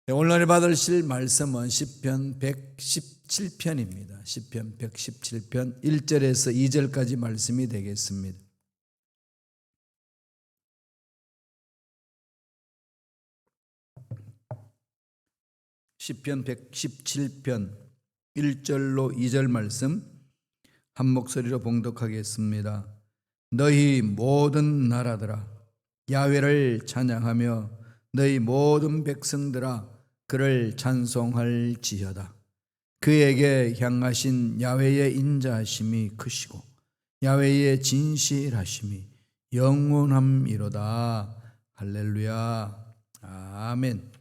오늘 받으실 말씀은 시편 117편입니다. 시편 117편 1절에서 2절까지 말씀이 되겠습니다. 시편 117편 1절로 2절 말씀 한 목소리로 봉독하겠습니다. 너희 모든 나라들아 야훼를 찬양하며 너희 모든 백성들아 그를 찬송할지어다. 그에게 향하신 야훼의 인자하심이 크시고 야훼의 진실하심이 영원함이로다. 할렐루야. 아멘.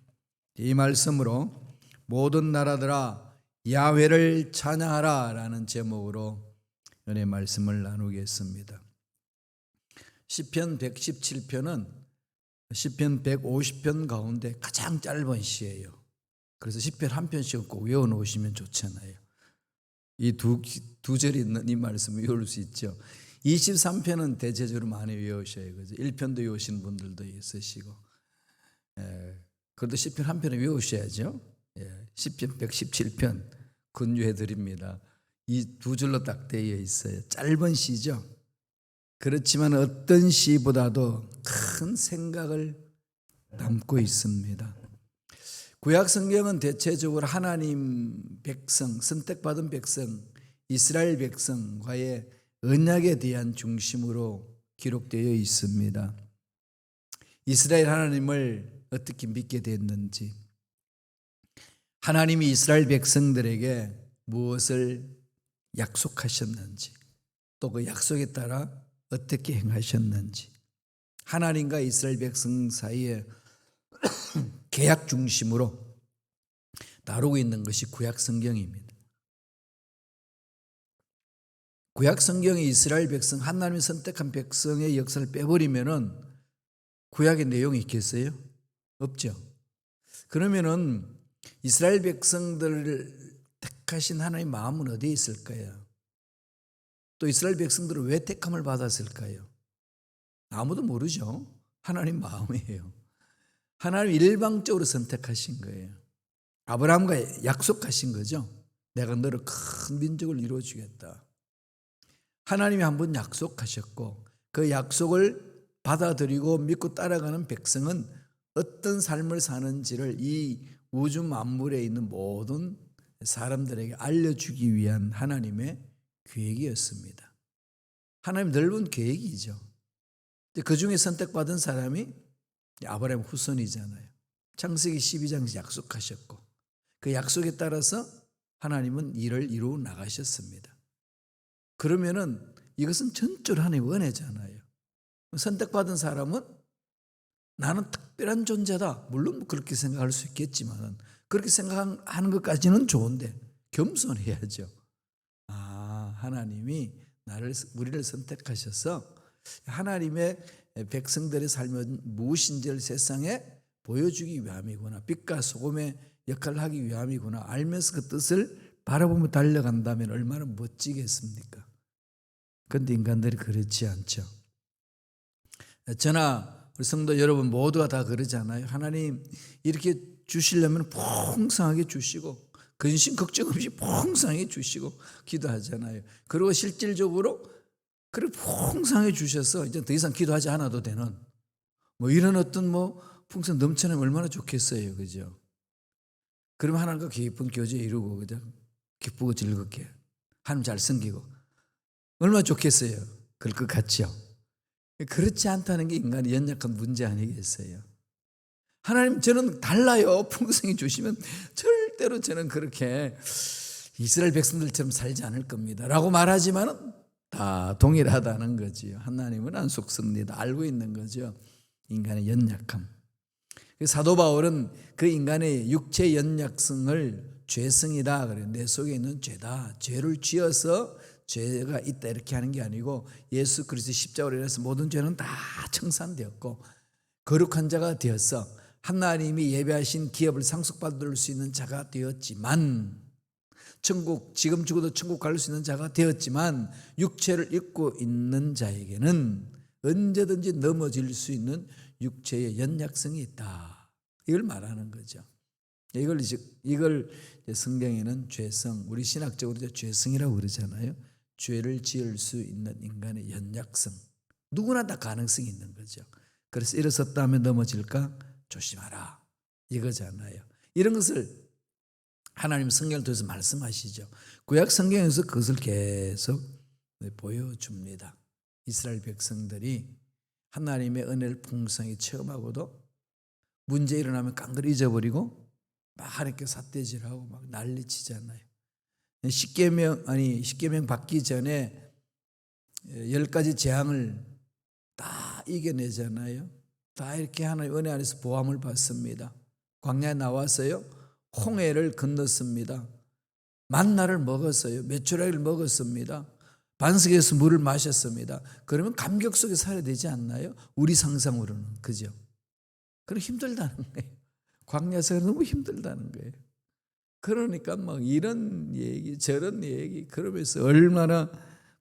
이 말씀으로 모든 나라들아 야훼를 찬양하라 라는 제목으로 은혜 말씀을 나누겠습니다. 시편 117편은 시편 150편 가운데 가장 짧은 시예요. 그래서 시편 한 편씩 꼭 외워놓으시면 좋잖아요. 이 두 절이 있는 이 말씀을 외울 수 있죠. 23편은 대체적으로 많이 외우셔요. 그죠? 1편도 외우시는 분들도 있으시고. 그래도 시편 한 편을 외우셔야죠. 시편 117편 권유해 드립니다. 이 두 줄로 딱 되어 있어요. 짧은 시죠. 그렇지만 어떤 시보다도 큰 생각을 담고 있습니다. 구약 성경은 대체적으로 하나님 백성, 선택받은 백성, 이스라엘 백성과의 언약에 대한 중심으로 기록되어 있습니다. 이스라엘 하나님을 어떻게 믿게 됐는지, 하나님이 이스라엘 백성들에게 무엇을 약속하셨는지, 또 그 약속에 따라 어떻게 행하셨는지, 하나님과 이스라엘 백성 사이에 계약 중심으로 다루고 있는 것이 구약 성경입니다. 구약 성경의 이스라엘 백성, 하나님이 선택한 백성의 역사를 빼버리면은 구약의 내용이 있겠어요? 없죠. 그러면은 이스라엘 백성들을 택하신 하나님의 마음은 어디에 있을까요? 또 이스라엘 백성들은 왜 택함을 받았을까요? 아무도 모르죠. 하나님 마음이에요. 하나님 일방적으로 선택하신 거예요. 아브라함과 약속하신 거죠. 내가 너를 큰 민족을 이루어주겠다. 하나님이 한번 약속하셨고 그 약속을 받아들이고 믿고 따라가는 백성은 어떤 삶을 사는지를 이 우주 만물에 있는 모든 사람들에게 알려주기 위한 하나님의 계획이었습니다. 하나님 넓은 계획이죠. 그 중에 선택받은 사람이 아브라함 후손이잖아요. 창세기 12장에서 약속하셨고 그 약속에 따라서 하나님은 일을 이루어 나가셨습니다. 그러면은 이것은 전적으로 하나님의 은혜잖아요. 선택받은 사람은 나는 특별한 존재다. 물론 그렇게 생각할 수 있겠지만 그렇게 생각하는 것까지는 좋은데 겸손해야죠. 하나님이 우리를 선택하셔서 하나님의 백성들의 삶은 무엇인지를 세상에 보여주기 위함이구나, 빛과 소금의 역할을 하기 위함이구나 알면서 그 뜻을 바라보며 달려간다면 얼마나 멋지겠습니까? 그런데 인간들이 그렇지 않죠. 저나 우리 성도 여러분 모두가 다 그러잖아요. 하나님 이렇게 주시려면 풍성하게 주시고 근심 걱정 없이 풍성하게 주시고 기도하잖아요. 그리고 실질적으로 그렇게 풍성하게 주셔서 이제 더 이상 기도하지 않아도 되는 이런 어떤 풍성 넘쳐나면 얼마나 좋겠어요. 그죠? 그러면 하나님과 깊은 교제 이루고 그죠? 기쁘고 즐겁게 하나님 잘 섬기고 얼마나 좋겠어요. 그럴 것 같죠? 그렇지 않다는 게 인간의 연약한 문제 아니겠어요? 하나님 저는 달라요. 풍성히 주시면 절대로 저는 그렇게 이스라엘 백성들처럼 살지 않을 겁니다 라고 말하지만 다 동일하다는 거지요. 하나님은 안 속습니다. 알고 있는 거죠. 인간의 연약함. 사도 바울은 그 인간의 육체 연약성을 죄성이다 그래요. 내 속에 있는 죄다. 죄를 지어서 죄가 있다 이렇게 하는 게 아니고 예수 그리스도 십자가로 인해서 모든 죄는 다 청산되었고 거룩한 자가 되어서 하나님이 예배하신 기업을 상속받을 수 있는 자가 되었지만 천국 지금 죽어도 천국 갈 수 있는 자가 되었지만 육체를 입고 있는 자에게는 언제든지 넘어질 수 있는 육체의 연약성이 있다. 이걸 말하는 거죠. 이걸 성경에는 죄성, 우리 신학적으로 죄성이라고 그러잖아요. 죄를 지을 수 있는 인간의 연약성, 누구나 다 가능성이 있는 거죠. 그래서 일어섰다 하면 넘어질까 조심하라 이거잖아요. 이런 것을 하나님 성경을 통해서 말씀하시죠. 구약 성경에서 그것을 계속 보여줍니다. 이스라엘 백성들이 하나님의 은혜를 풍성히 체험하고도 문제 일어나면 깡그리 잊어버리고 막 하나님께 삿대질하고 막 난리치잖아요. 십계명 받기 전에 10가지 재앙을 다 이겨내잖아요. 다 이렇게 하나님 은혜 안에서 보함을 받습니다. 광야에 나와서요, 홍해를 건넜습니다. 만나를 먹었어요. 메추라기를 먹었습니다. 반석에서 물을 마셨습니다. 그러면 감격 속에 살아야 되지 않나요? 우리 상상으로는. 그죠? 그럼 힘들다는 거예요. 광야에서 너무 힘들다는 거예요. 그러니까 막 이런 얘기 저런 얘기 그러면서 얼마나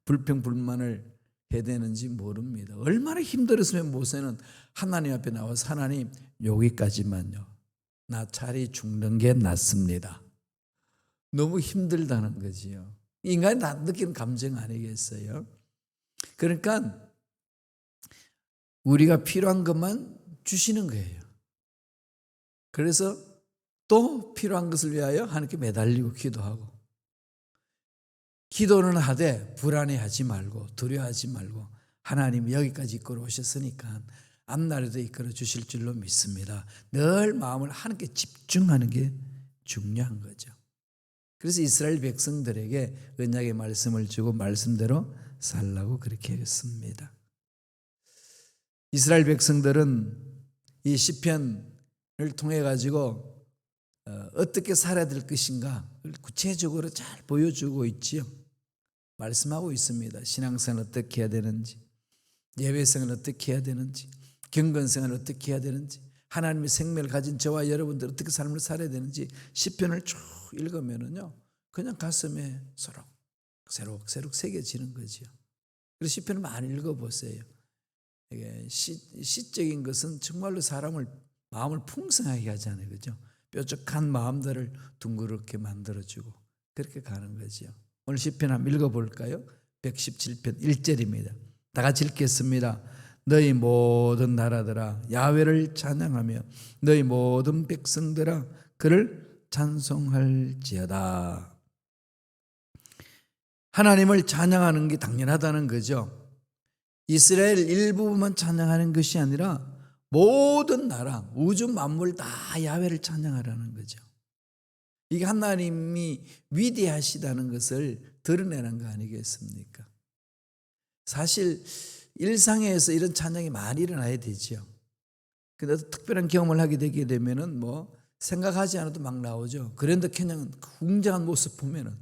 불평불만을 해대는지 모릅니다. 얼마나 힘들었으면 모세는 하나님 앞에 나와서 하나님 여기까지만요. 나 차라리 죽는 게 낫습니다. 너무 힘들다는 거지요. 인간이 다 느끼는 감정 아니겠어요? 그러니까 우리가 필요한 것만 주시는 거예요. 그래서 또 필요한 것을 위하여 하나님께 매달리고 기도하고, 기도는 하되 불안해하지 말고 두려워하지 말고 하나님이 여기까지 이끌어 오셨으니까 앞날에도 이끌어 주실 줄로 믿습니다. 늘 마음을 하나님께 집중하는 게 중요한 거죠. 그래서 이스라엘 백성들에게 언약의 말씀을 주고 말씀대로 살라고 그렇게 했습니다. 이스라엘 백성들은 이 시편을 통해 가지고 어떻게 살아야 될 것인가 구체적으로 잘 보여주고 있지요. 말씀하고 있습니다. 신앙생활 어떻게 해야 되는지, 예배생활 어떻게 해야 되는지, 경건생활 어떻게 해야 되는지, 하나님의 생명을 가진 저와 여러분들 어떻게 삶을 살아야 되는지 시편을 쭉 읽으면은요, 그냥 가슴에 새록새록 새겨지는 거죠. 그래서 시편을 많이 읽어보세요. 이게 시적인 것은 정말로 사람을 마음을 풍성하게 하잖아요, 그죠? 뾰족한 마음들을 둥그렇게 만들어주고 그렇게 가는 거죠. 오늘 시편 한번 읽어볼까요? 117편 1절입니다. 다 같이 읽겠습니다. 너희 모든 나라들아 야훼를 찬양하며 너희 모든 백성들아 그를 찬송할지어다. 하나님을 찬양하는 게 당연하다는 거죠. 이스라엘 일부분만 찬양하는 것이 아니라 모든 나라, 우주 만물 다 야훼를 찬양하라는 거죠. 이게 하나님이 위대하시다는 것을 드러내는 거 아니겠습니까? 사실 일상에서 이런 찬양이 많이 일어나야 되죠. 근데 특별한 경험을 하게 되게 되면은 뭐 생각하지 않아도 막 나오죠. 그랜드 캐년 웅장한 모습 보면은,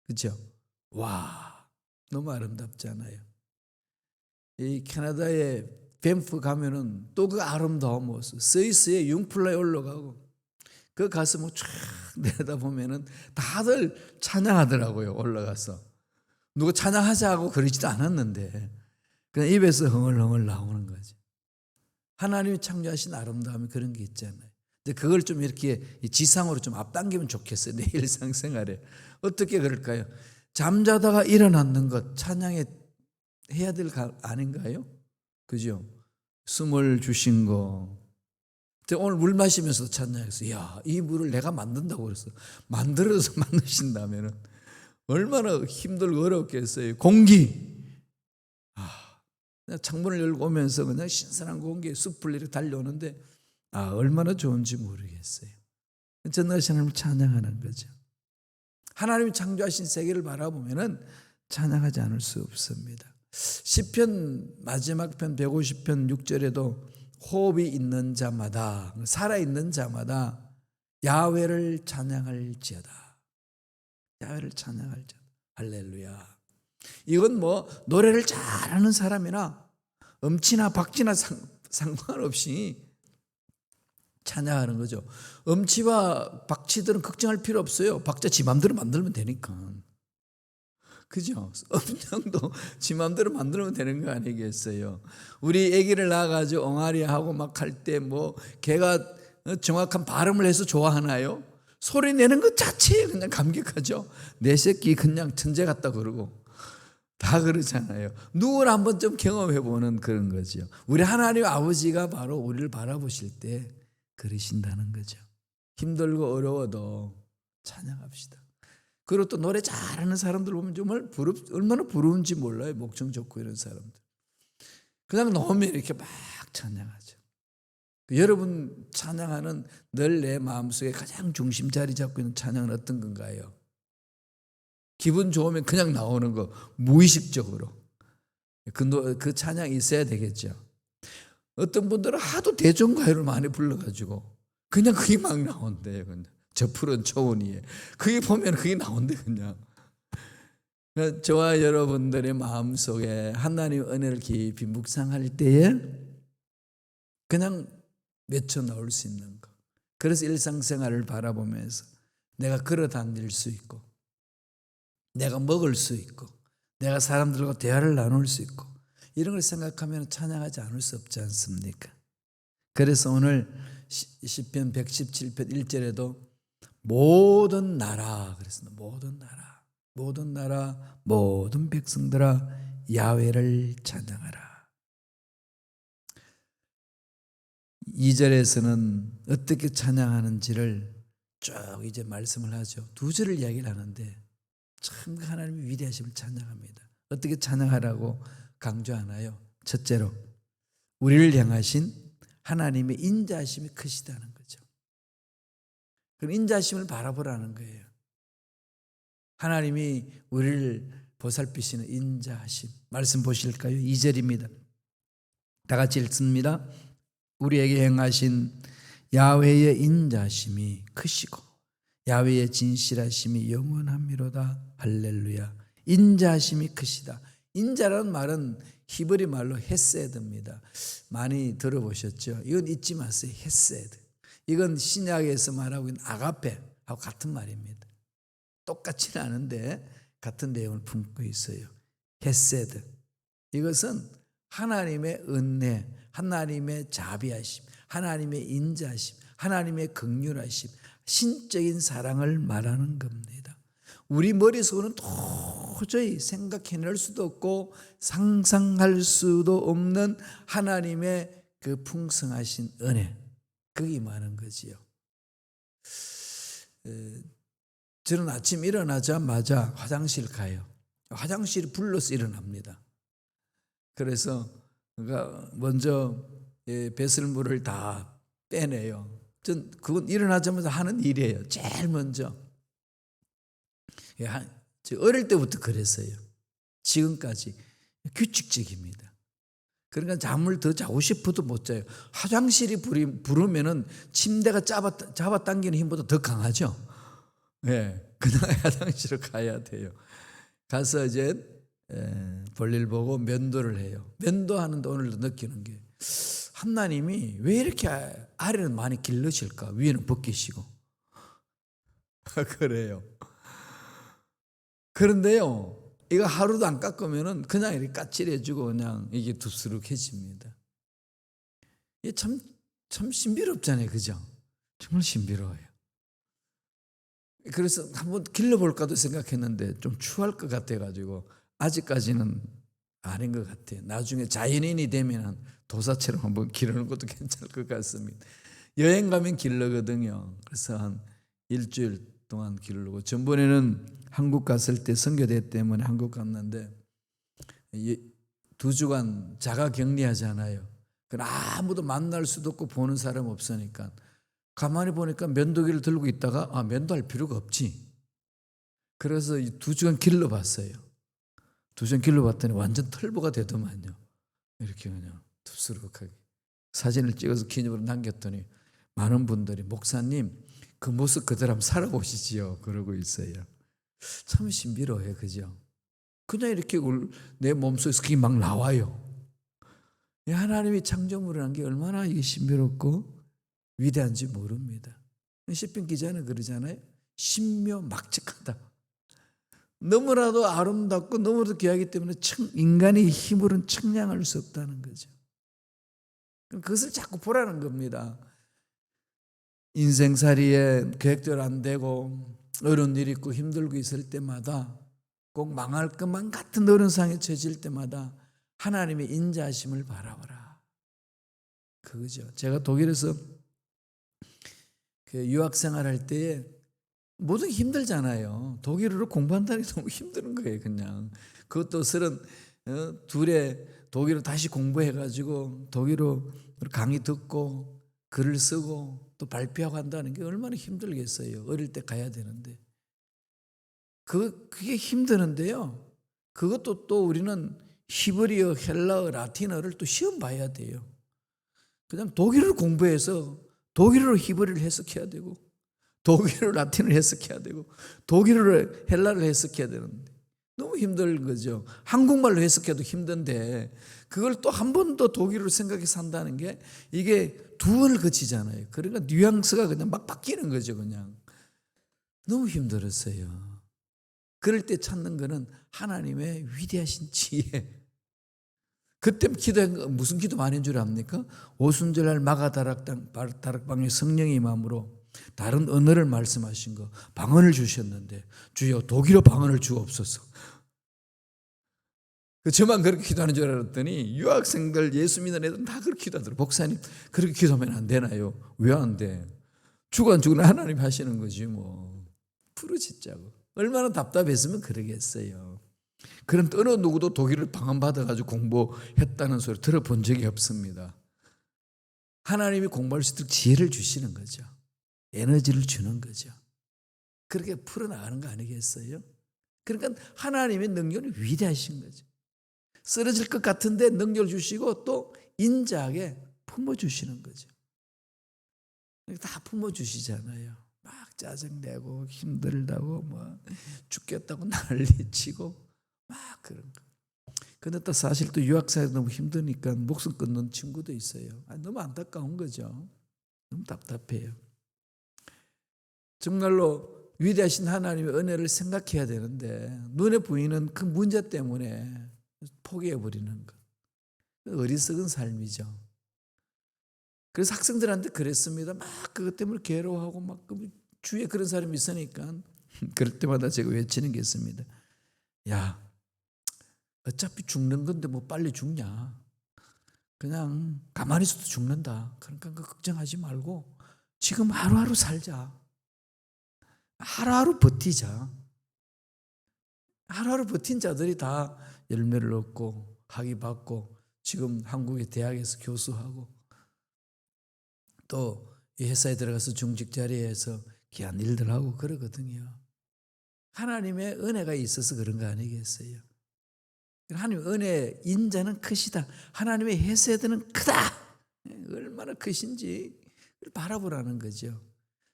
그죠? 와, 너무 아름답잖아요. 이 캐나다의 밴프 가면은 또 그 아름다운 모습, 스위스의 융플라에 올라가고 그 가서 뭐 쫙 내려다보면은 다들 찬양하더라고요. 올라가서 누가 찬양하자고 그러지도 않았는데 그냥 입에서 흥얼흥얼 나오는 거죠. 하나님이 창조하신 아름다움이 그런 게 있잖아요. 근데 그걸 좀 이렇게 지상으로 좀 앞당기면 좋겠어요. 내 일상생활에 어떻게 그럴까요? 잠자다가 일어났는 것 찬양해 해야 될 거 아닌가요? 그죠? 숨을 주신 거. 오늘 물 마시면서 찬양했어요. 야, 이 물을 내가 만든다고 그랬어. 만들어서 만드신다면 얼마나 힘들고 어렵겠어요. 공기. 창문을 열고 오면서 그냥 신선한 공기에 숲을 이렇게 달려오는데 얼마나 좋은지 모르겠어요. 전능하신 하나님을 찬양하는 거죠. 하나님이 창조하신 세계를 바라보면은 찬양하지 않을 수 없습니다. 시편 마지막 편 150편 6절에도 호흡이 있는 자마다, 살아있는 자마다 야훼를 찬양할지어다. 야훼를 찬양할지어다. 할렐루야. 이건 뭐 노래를 잘하는 사람이나 음치나 박치나 상관없이 찬양하는 거죠. 음치와 박치들은 걱정할 필요 없어요. 박자 지 맘대로 만들면 되니까. 그죠? 음정도 지 맘대로 만들면 되는 거 아니겠어요? 우리 아기를 낳아가지고 엉아리하고 막 할 때 뭐 걔가 정확한 발음을 해서 좋아하나요? 소리 내는 것 자체에 그냥 감격하죠. 내 새끼 그냥 천재 같다 그러고 다 그러잖아요. 누구나 한번 좀 경험해보는 그런 거죠. 우리 하나님 아버지가 바로 우리를 바라보실 때 그러신다는 거죠. 힘들고 어려워도 찬양합시다. 그리고 또 노래 잘하는 사람들 보면 정말 얼마나 부러운지 몰라요. 목청 좋고 이런 사람들. 그냥 나오면 이렇게 막 찬양하죠. 여러분 찬양하는 늘 내 마음속에 가장 중심 자리 잡고 있는 찬양은 어떤 건가요? 기분 좋으면 그냥 나오는 거 무의식적으로 그 찬양이 있어야 되겠죠. 어떤 분들은 하도 대종가요를 많이 불러가지고 그냥 그게 막 나온대요. 그냥 저 푸른 초원 위에 그게 보면 그게 나온대 그냥. 저와 여러분들의 마음속에 하나님의 은혜를 깊이 묵상할 때에 그냥 맺혀 나올 수 있는 거. 그래서 일상생활을 바라보면서 내가 걸어 다닐 수 있고 내가 먹을 수 있고 내가 사람들과 대화를 나눌 수 있고 이런 걸 생각하면 찬양하지 않을 수 없지 않습니까? 그래서 오늘 시편 117편 1절에도 모든 나라 그랬습니다. 모든 나라 모든 백성들아 야훼를 찬양하라. 2절에서는 어떻게 찬양하는지를 쭉 이제 말씀을 하죠. 2절을 이야기를 하는데 참 하나님의 위대하심을 찬양합니다. 어떻게 찬양하라고 강조하나요? 첫째로 우리를 향하신 하나님의 인자하심이 크시다는 거죠. 그럼 인자하심을 바라보라는 거예요. 하나님이 우리를 보살피시는 인자하심. 말씀 보실까요? 2절입니다. 다 같이 읽습니다. 우리에게 행하신 야훼의 인자하심이 크시고 야훼의 진실하심이 영원함이로다. 할렐루야. 인자하심이 크시다. 인자라는 말은 히브리 말로 헤세드입니다. 많이 들어보셨죠? 이건 잊지 마세요. 헤세드. 이건 신약에서 말하고 있는 아가페하고 같은 말입니다. 똑같지는 않은데 같은 내용을 품고 있어요. 헤세드. 이것은 하나님의 은혜, 하나님의 자비하심, 하나님의 인자하심, 하나님의 긍휼하심, 신적인 사랑을 말하는 겁니다. 우리 머릿속으로는 도저히 생각해낼 수도 없고 상상할 수도 없는 하나님의 그 풍성하신 은혜, 그게 많은 거지요. 저는 아침 일어나자마자 화장실 가요. 화장실이 불러서 일어납니다. 그래서 먼저 배설물을 다 빼내요. 전 그건 일어나자마자 하는 일이에요. 제일 먼저. 어릴 때부터 그랬어요. 지금까지 규칙적입니다. 그러니까 잠을 더 자고 싶어도 못 자요. 화장실이 부르면은 침대가 잡아당기는 힘보다 더 강하죠. 그냥 화장실을 가야 돼요. 가서 이제 볼일 보고 면도를 해요. 면도하는데 오늘도 느끼는 게 하나님이 왜 이렇게 아래는 많이 길러실까? 위에는 벗기시고 그래요. 그런데요, 이거 하루도 안 깎으면은 그냥 이렇게 까칠해지고 그냥 이게 둡스룩해집니다. 이게 참 신비롭잖아요, 그죠? 정말 신비로워요. 그래서 한번 길러볼까도 생각했는데 좀 추할 것 같아가지고 아직까지는 아닌 것 같아요. 나중에 자연인이 되면 도사처럼 한번 기르는 것도 괜찮을 것 같습니다. 여행 가면 길르거든요. 그래서 한 일주일 동안 기르고 전번에는 한국 갔을 때 선교대 때문에 한국 갔는데 2주간 자가 격리하잖아요. 아무도 만날 수도 없고 보는 사람 없으니까 가만히 보니까 면도기를 들고 있다가 면도할 필요가 없지. 그래서 2주간 길러봤어요. 2주간 길러봤더니 완전 털보가 되더만요. 이렇게 그냥 덥수룩하게 사진을 찍어서 기념으로 남겼더니 많은 분들이 목사님 그 모습 그대로 한번 살아보시지요. 그러고 있어요. 참 신비로워요. 그죠? 그냥 이렇게 내 몸속에서 그게 막 나와요. 하나님이 창조물이라는 게 얼마나 이게 신비롭고 위대한지 모릅니다. 시편 기자는 그러잖아요. 신묘막측하다. 너무나도 아름답고 너무나도 귀하기 때문에 인간의 힘으로는 측량할 수 없다는 거죠. 그것을 자꾸 보라는 겁니다. 인생살이에 계획대로 안 되고 어려운 일이 있고 힘들고 있을 때마다 꼭 망할 것만 같은 어려운 상황에 처질 때마다 하나님의 인자하심을 바라보라. 그거죠. 제가 독일에서 그 유학생활할 때에 모든 게 힘들잖아요. 독일어로 공부한다는 게 너무 힘든 거예요. 그냥 그것도 둘에 독일어 다시 공부해가지고 독일어 강의 듣고 글을 쓰고 또 발표하고 한다는 게 얼마나 힘들겠어요. 어릴 때 가야 되는데 그게 힘드는데요. 그것도 또 우리는 히브리어, 헬라어, 라틴어를 또 시험 봐야 돼요. 그냥 독일어를 공부해서 독일어로 히브리어를 해석해야 되고 독일어로 라틴어를 해석해야 되고 독일어로 헬라를 해석해야 되는데 너무 힘든 거죠. 한국말로 해석해도 힘든데 그걸 또 한 번 더 독일어로 생각해서 한다는 게 이게 두 번을 거치잖아요. 그러니까 뉘앙스가 그냥 막 바뀌는 거죠. 그냥 너무 힘들었어요. 그럴 때 찾는 거는 하나님의 위대하신 지혜. 그때 무슨 기도 많이 한 줄 압니까? 오순절날 마가다락방에 성령의 임함으로 다른 언어를 말씀하신 거 방언을 주셨는데 주여 독일어 방언을 주옵소서. 저만 그렇게 기도하는 줄 알았더니 유학생들 예수 믿는 애들은 다 그렇게 기도하더라고요. 목사님 그렇게 기도하면 안 되나요? 왜 안 돼? 죽어 안 죽으나 하나님 하시는 거지 뭐. 부르짖자고. 얼마나 답답했으면 그러겠어요. 그런 어느 누구도 독일을 방언받아가지고 공부했다는 소리 들어본 적이 없습니다. 하나님이 공부할 수 있도록 지혜를 주시는 거죠. 에너지를 주는 거죠. 그렇게 풀어나가는 거 아니겠어요? 그러니까 하나님의 능력이 위대하신 거죠. 쓰러질 것 같은데 능력을 주시고 또 인자하게 품어주시는 거죠. 다 품어주시잖아요. 막 짜증내고 힘들다고 뭐 죽겠다고 난리치고 막 그런 거. 근데 또 사실 또 유학생이 너무 힘드니까 목숨 끊는 친구도 있어요. 너무 안타까운 거죠. 너무 답답해요. 정말로 위대하신 하나님의 은혜를 생각해야 되는데 눈에 보이는 그 문제 때문에 포기해버리는 것. 어리석은 삶이죠. 그래서 학생들한테 그랬습니다. 막 그것 때문에 괴로워하고 막 주위에 그런 사람이 있으니까 그럴 때마다 제가 외치는 게 있습니다. 야, 어차피 죽는 건데 뭐 빨리 죽냐. 그냥 가만히 있어도 죽는다. 그러니까 걱정하지 말고 지금 하루하루 살자. 하루하루 버티자. 하루하루 버틴 자들이 다 열매를 얻고 학위 받고 지금 한국의 대학에서 교수하고 또 이 회사에 들어가서 중직 자리에서 귀한 일들 하고 그러거든요. 하나님의 은혜가 있어서 그런 거 아니겠어요? 하나님의 은혜 인자는 크시다. 하나님의 해세드는 크다. 얼마나 크신지 바라보라는 거죠.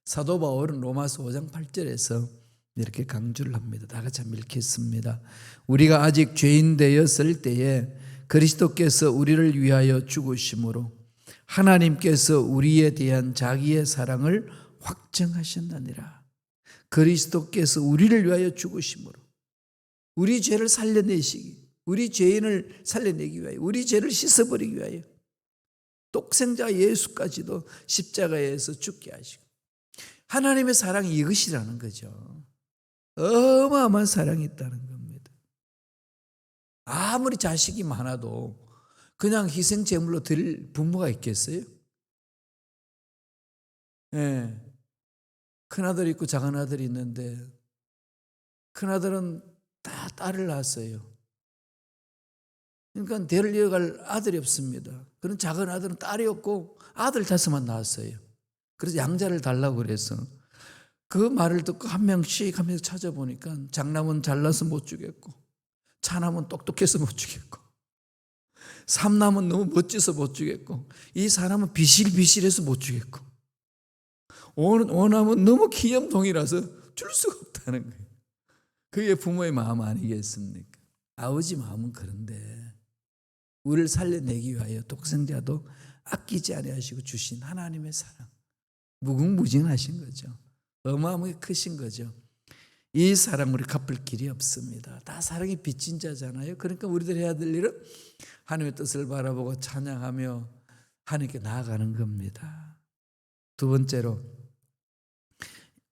사도 바울은 로마서 5장 8절에서 이렇게 강조를 합니다. 다 같이 한번 읽겠습니다. 우리가 아직 죄인 되었을 때에 그리스도께서 우리를 위하여 죽으심으로 하나님께서 우리에 대한 자기의 사랑을 확증하셨느니라. 그리스도께서 우리를 위하여 죽으심으로 우리 죄를 살려내시기, 우리 죄인을 살려내기 위하여, 우리 죄를 씻어버리기 위하여 독생자 예수까지도 십자가에서 죽게 하시고 하나님의 사랑이 이것이라는 거죠. 어마어마한 사랑이 있다는 겁니다. 아무리 자식이 많아도 그냥 희생 제물로 드릴 부모가 있겠어요? 네. 큰아들이 있고 작은아들이 있는데 큰아들은 다 딸을 낳았어요. 그러니까 대를 이어갈 아들이 없습니다. 그런 작은아들은 딸이 없고 아들 5만 낳았어요. 그래서 양자를 달라고 그래서 그 말을 듣고 한 명씩 하면서 찾아보니까 장남은 잘나서 못 주겠고 차남은 똑똑해서 못 주겠고 삼남은 너무 멋져서 못 주겠고 이 사람은 비실비실해서 못 주겠고 오남은 너무 귀염동이라서 줄 수가 없다는 거예요. 그게 부모의 마음 아니겠습니까? 아버지 마음은 그런데 우리를 살려내기 위하여 독생자도 아끼지 아니하시고 주신 하나님의 사랑 무궁무진하신 거죠. 어마어마하게 크신 거죠. 이 사랑 우리 갚을 길이 없습니다. 다 사랑이 빚진 자잖아요. 그러니까 우리들 해야 될 일은 하나님의 뜻을 바라보고 찬양하며 하나님께 나아가는 겁니다. 두 번째로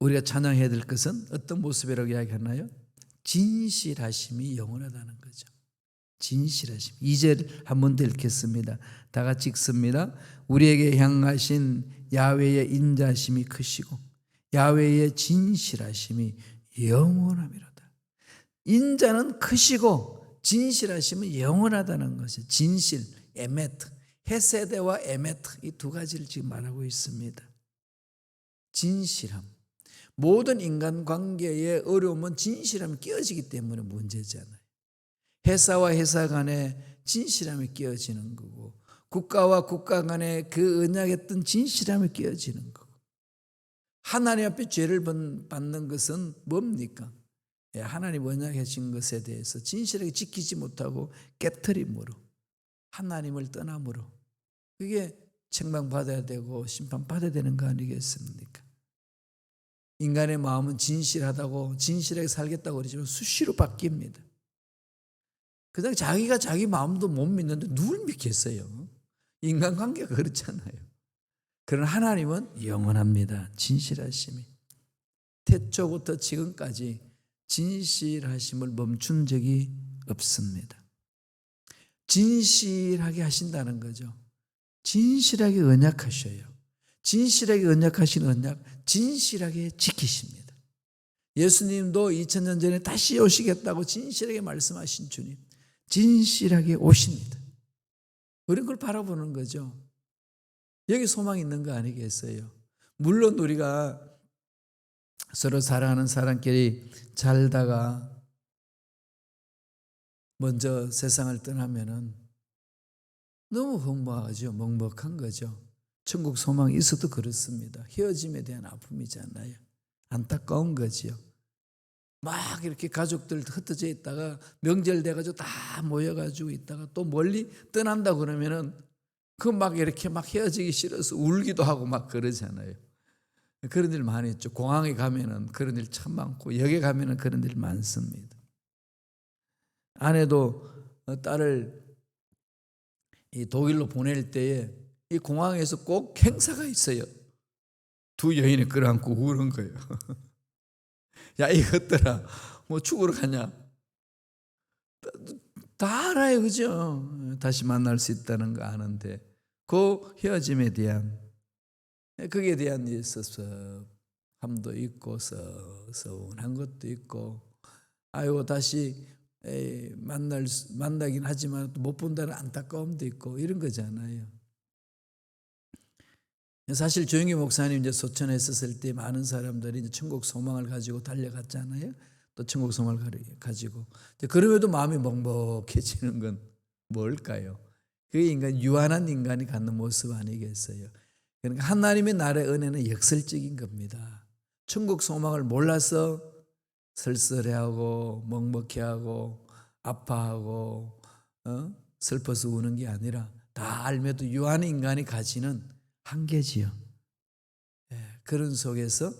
우리가 찬양해야 될 것은 어떤 모습이라고 이야기하나요? 진실하심이 영원하다는 거죠. 진실하심. 2절 한 번 더 읽겠습니다. 다 같이 읽습니다. 우리에게 향하신 야훼의 인자심이 크시고 야훼의 진실하심이 영원함이로다. 인자는 크시고 진실하심은 영원하다는 것이 진실, 에메트, 헤세데와 에메트 이 두 가지를 지금 말하고 있습니다. 진실함. 모든 인간관계의 어려움은 진실함이 끼어지기 때문에 문제잖아요. 회사와 회사 간에 진실함이 끼어지는 거고 국가와 국가 간에 그 언약했던 진실함이 끼어지는 거고 하나님 앞에 죄를 받는 것은 뭡니까? 하나님 언약하신 것에 대해서 진실하게 지키지 못하고 깨트림으로 하나님을 떠남으로 그게 책망받아야 되고 심판받아야 되는 거 아니겠습니까? 인간의 마음은 진실하다고 진실하게 살겠다고 그러지만 수시로 바뀝니다. 그냥 자기가 자기 마음도 못 믿는데 누굴 믿겠어요? 인간관계가 그렇잖아요. 그러나 하나님은 영원합니다. 진실하심이. 태초부터 지금까지 진실하심을 멈춘 적이 없습니다. 진실하게 하신다는 거죠. 진실하게 언약하셔요. 진실하게 언약하신 언약 진실하게 지키십니다. 예수님도 2000년 전에 다시 오시겠다고 진실하게 말씀하신 주님 진실하게 오십니다. 우리는 그걸 바라보는 거죠. 여기 소망이 있는 거 아니겠어요? 물론 우리가 서로 사랑하는 사람끼리 살다가 먼저 세상을 떠나면은 너무 허무하죠. 먹먹한 거죠. 천국 소망이 있어도 그렇습니다. 헤어짐에 대한 아픔이잖아요. 안타까운 거지요. 막 이렇게 가족들 흩어져 있다가 명절 돼가지고 다 모여가지고 있다가 또 멀리 떠난다 그러면은 그 막 이렇게 막 헤어지기 싫어서 울기도 하고 막 그러잖아요. 그런 일 많이 있죠. 공항에 가면은 그런 일 참 많고 역에 가면은 그런 일 많습니다. 아내도 딸을 이 독일로 보낼 때에 이 공항에서 꼭 행사가 있어요. 두 여인이 끌어안고 우는 거예요. 야 이것들아 뭐 죽으러 가냐. 다 알아요. 그죠? 다시 만날 수 있다는 거 아는데 그 헤어짐에 대한 거기에 대한 섭섭함도 있고 서운한 것도 있고 아이고 다시 만나긴 하지만 못 본다는 안타까움도 있고 이런 거잖아요. 사실 조영기 목사님 이제 소천에 있었을 때 많은 사람들이 이제 천국 소망을 가지고 달려갔잖아요. 또 천국 소망을 가지고 그럼에도 마음이 먹먹해지는 건 뭘까요? 그게 유한한 인간이 갖는 모습 아니겠어요? 그러니까 하나님의 나라의 은혜는 역설적인 겁니다. 천국 소망을 몰라서 쓸쓸해하고 먹먹해하고 아파하고 슬퍼서 우는 게 아니라 다 알면도 유한한 인간이 가지는 한계지요. 그런 속에서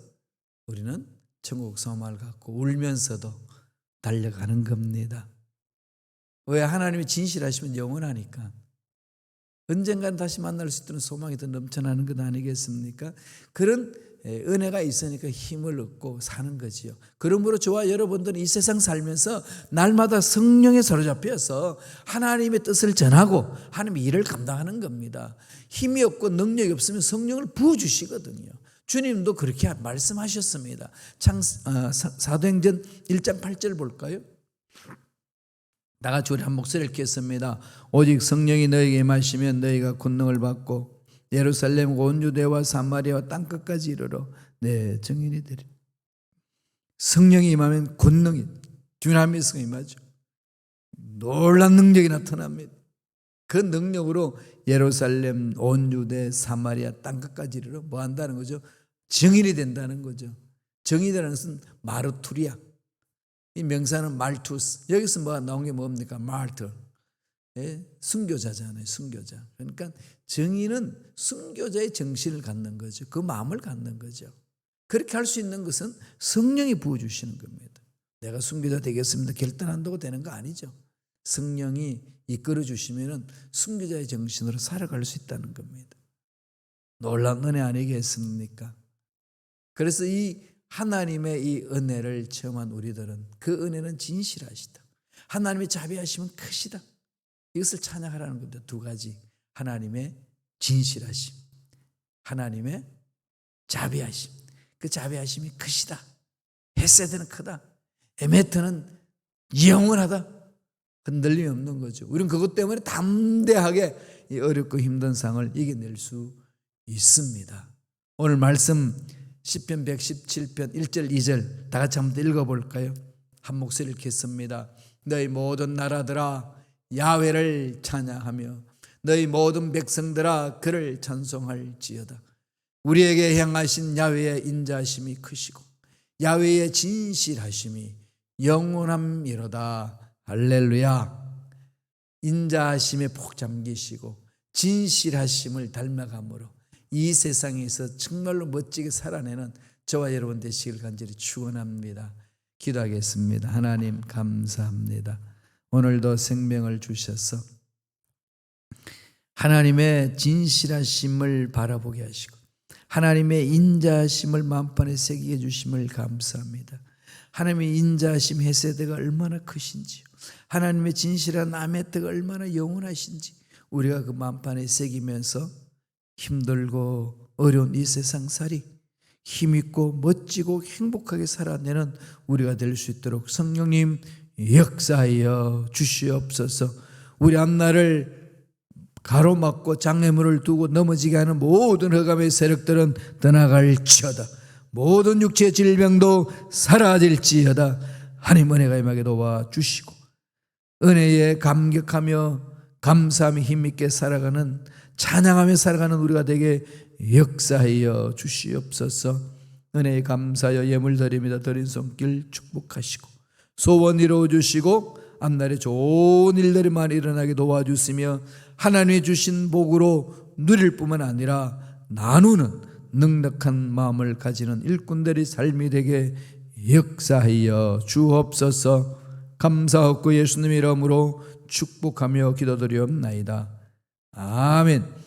우리는 천국 소망을 갖고 울면서도 달려가는 겁니다. 왜? 하나님이 진실하시면 영원하니까 언젠간 다시 만날 수 있다는 소망이 더 넘쳐나는 것 아니겠습니까? 그런 은혜가 있으니까 힘을 얻고 사는 거지요. 그러므로 저와 여러분들은 이 세상 살면서 날마다 성령에 사로잡혀서 하나님의 뜻을 전하고 하나님의 일을 감당하는 겁니다. 힘이 없고 능력이 없으면 성령을 부어주시거든요. 주님도 그렇게 말씀하셨습니다. 사도행전 1장 8절 볼까요? 다 같이 우리 한 목소리를 읽겠습니다. 오직 성령이 너에게 임하시면 너희가 권능을 받고 예루살렘 온 유대와 사마리아와 땅끝까지 이르러 내 증인이 되리. 성령이 임하면 권능이 dynamit가 임하죠. 놀라운 능력이 나타납니다. 그 능력으로 예루살렘 온 유대 사마리아 땅끝까지 이르러 뭐 한다는 거죠? 증인이 된다는 거죠. 증인이라는 것은 마르투리아. 이 명사는 말투스. 여기서 뭐가 나온 게 뭡니까? 마르트. 순교자잖아요. 순교자. 그러니까 증인은 순교자의 정신을 갖는 거죠. 그 마음을 갖는 거죠. 그렇게 할 수 있는 것은 성령이 부어주시는 겁니다. 내가 순교자 되겠습니다. 결단한다고 되는 거 아니죠. 성령이 이끌어 주시면 순교자의 정신으로 살아갈 수 있다는 겁니다. 놀라운 은혜 아니겠습니까? 그래서 이 하나님의 이 은혜를 체험한 우리들은 그 은혜는 진실하시다. 하나님의 자비하심은 크시다. 이것을 찬양하라는 겁니다. 두 가지. 하나님의 진실하심, 하나님의 자비하심. 그 자비하심이 크시다. 헤세드는 크다. 에메트는 영원하다. 흔들림이 없는 거죠. 우리는 그것 때문에 담대하게 이 어렵고 힘든 상을 이겨낼 수 있습니다. 오늘 말씀 시편 117편 1절 2절 다 같이 한번 읽어볼까요? 한 목소리 읽겠습니다. 너희 모든 나라들아 야훼를 찬양하며 너희 모든 백성들아 그를 찬송할지어다. 우리에게 행하신 야훼의 인자하심이 크시고 야훼의 진실하심이 영원함이로다. 할렐루야. 인자하심에 푹 잠기시고 진실하심을 닮아감으로 이 세상에서 정말로 멋지게 살아내는 저와 여러분 되시길 간절히 축원합니다. 기도하겠습니다. 하나님 감사합니다. 오늘도 생명을 주셔서 하나님의 진실하심을 바라보게 하시고 하나님의 인자하심을 마음판에 새기게 주심을 감사합니다. 하나님의 인자하심 헤세드가 얼마나 크신지요. 하나님의 진실한 아메트가 얼마나 영원하신지 우리가 그 마음판에 새기면서 힘들고 어려운 이 세상살이 힘있고 멋지고 행복하게 살아내는 우리가 될 수 있도록 성령님 역사하여 주시옵소서. 우리 앞날을 가로막고 장애물을 두고 넘어지게 하는 모든 흑암의 세력들은 떠나갈지어다. 모든 육체의 질병도 사라질지어다. 하나님 은혜가 임하게 도와주시고 은혜에 감격하며 감사하며 힘있게 살아가는 찬양하며 살아가는 우리가 되게 역사하여 주시옵소서. 은혜에 감사하여 예물 드립니다. 드린 손길 축복하시고 소원 이루어 주시고 앞날에 좋은 일들이 많이 일어나게 도와주시며 하나님이 주신 복으로 누릴 뿐만 아니라 나누는 넉넉한 마음을 가지는 일꾼들의 삶이 되게 역사하여 주옵소서. 감사하고 예수님의 이름으로 축복하며 기도드리옵나이다. 아멘.